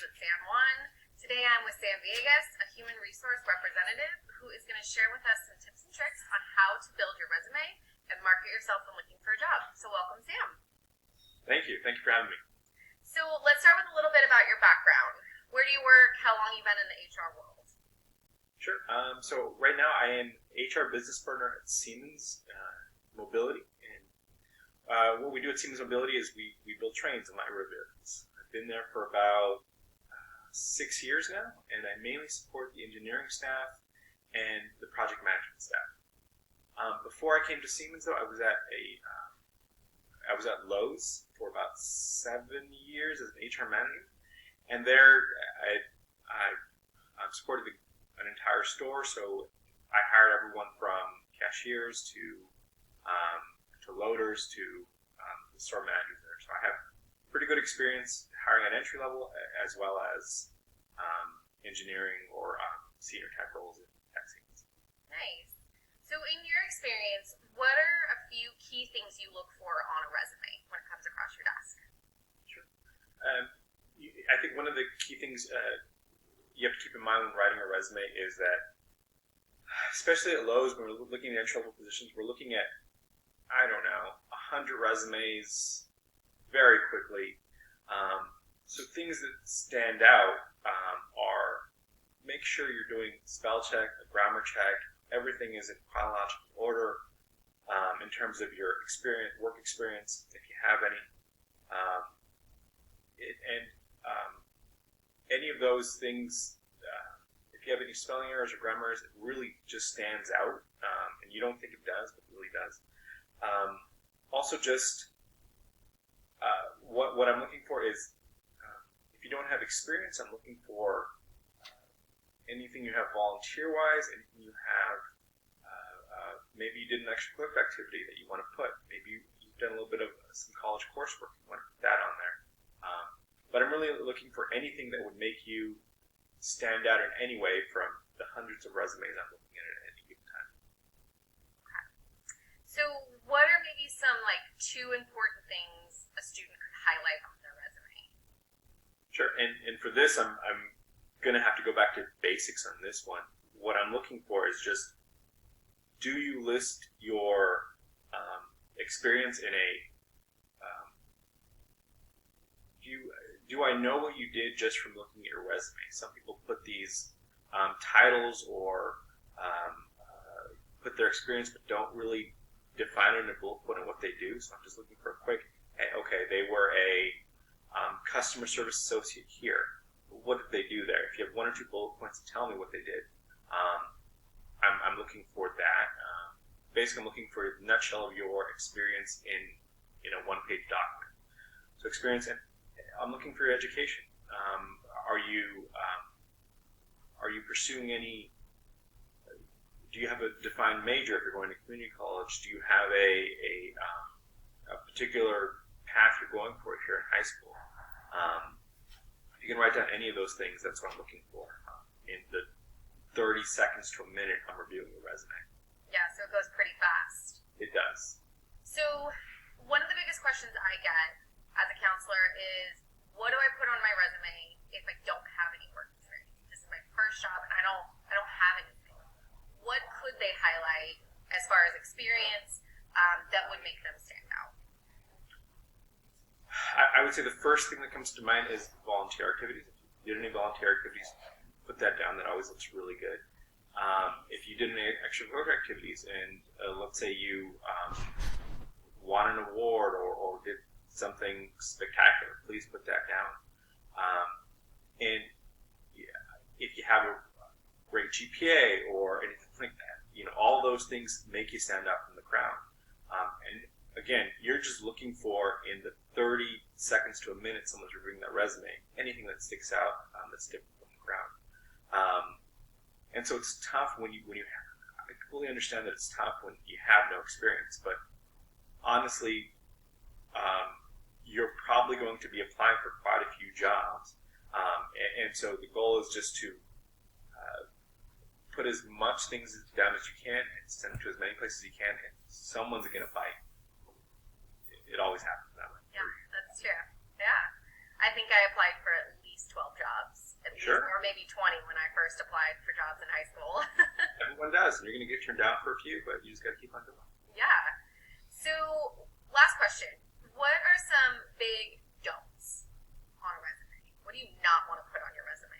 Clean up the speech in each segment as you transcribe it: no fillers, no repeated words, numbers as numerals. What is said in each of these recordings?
with San Juan. Today I'm with Sam Villegas, a human resource representative who is going to share with us some tips and tricks on how to build your resume and market yourself when looking for a job. So welcome, Sam. Thank you. Thank you for having me. So let's start with a little bit about your background. Where do you work? How long you've been in the HR world? Sure. So right now I am HR business partner at Siemens Mobility. And what we do at Siemens Mobility is we build trains and light rail vehicles. I've been there for about 6 years now, and I mainly support the engineering staff and the project management staff. Before I came to Siemens, though, I was at Lowe's for about 7 years as an HR manager, and there I supported an entire store. So I hired everyone from cashiers to loaders to the store managers there. So I have pretty good experience hiring at entry level as well as engineering or senior tech roles in tech Siemens. Nice. So in your experience, what are a few key things you look for on a resume when it comes across your desk? Sure. I think one of the key things you have to keep in mind when writing a resume is that, especially at Lowe's, when we're looking at entry-level positions, we're looking at, 100 resumes very quickly. So things that stand out are make sure you're doing spell check, a grammar check, everything is in chronological order in terms of your work experience, if you have any. Any of those things, if you have any spelling errors or grammar errors, it really just stands out, and you don't think it does, but it really does. Also, just what I'm looking for is, if you don't have experience, I'm looking for anything you have volunteer-wise, anything you have, maybe you did an extracurricular activity that you want to put, maybe you've done a little bit of some college coursework, you want to put that on there. But I'm really looking for anything that would make you stand out in any way from the hundreds of resumes I'm looking at any given time. Okay. So what are maybe some 2 important things a student could highlight on their resume? Sure, and for this, I'm going to have to go back to basics on this one. What I'm looking for is just, do you list your experience in a, do I know what you did just from looking at your resume? Some people put these titles or put their experience but don't really define it in a bullet point of what they do. So I'm just looking for a quick, okay, they were a customer service associate here. What did they do there? If you have 1 or 2 bullet points to tell me what they did, I'm looking for that. Basically, I'm looking for a nutshell of your experience in a 1-page document. So experience, and I'm looking for your education. Are you pursuing any? Do you have a defined major if you're going to community college? Do you have a particular path you're going for if you're in high school? If you can write down any of those things, that's what I'm looking for. In the 30 seconds to a minute I'm reviewing your resume. Yeah, so it goes pretty fast. It does. So one of the biggest questions I get as a counselor is, what do I put on my resume if I don't have any work experience? This is my first job and I don't have anything. What could they highlight as far as experience that would make them stand out? I would say the first thing that comes to mind is volunteer activities. If you did any volunteer activities, put that down. That always looks really good. If you did any extracurricular activities and let's say you won an award or did something spectacular, please put that down. And if you have a great GPA or anything like that, all those things make you stand out from the crowd. And again, you're just looking for, in the 30 seconds to a minute someone's reviewing that resume, anything that sticks out that's different from the crowd. And so it's tough when you I completely understand that it's tough when you have no experience, but honestly, you're probably going to be applying for quite a few jobs. And so the goal is just to put as much things down as you can and send them to as many places as you can, and someone's going to bite. It always happens that way. Yeah, that's true. Yeah. I think I applied for at least 12 jobs does, and you're going to get turned down for a few, but you just got to keep on going. Yeah. So, last question. What are some big don'ts on a resume? What do you not want to put on your resume?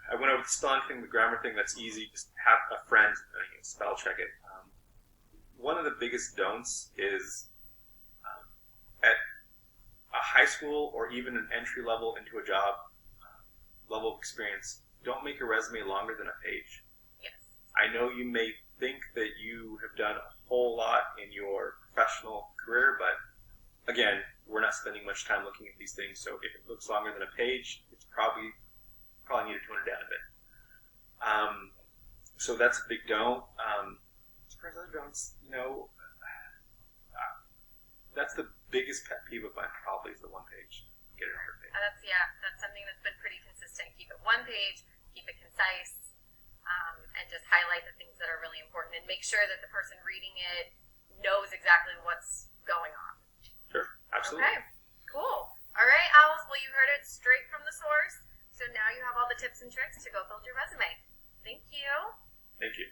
I went over the spelling thing, the grammar thing. That's easy. Just have a friend spell check it. One of the biggest don'ts is at a high school or even an entry level into a job level of experience, don't make your resume longer than a page. Yes. I know you may think that you have done a whole lot in your professional career, but again, we're not spending much time looking at these things, so if it looks longer than a page, it's probably need to tone it down a bit. So that's a big don't. As far as other don'ts, that's the biggest pet peeve of mine, probably is the one page. Get it on your page. That's something that's been pretty consistent. Keep it one page, keep it concise, and just highlight the things that are really important, and make sure that the person reading it knows exactly what's going on. Sure, absolutely. Okay, cool. All right, Owls, well, you heard it straight from the source, so now you have all the tips and tricks to go build your resume. Thank you. Thank you.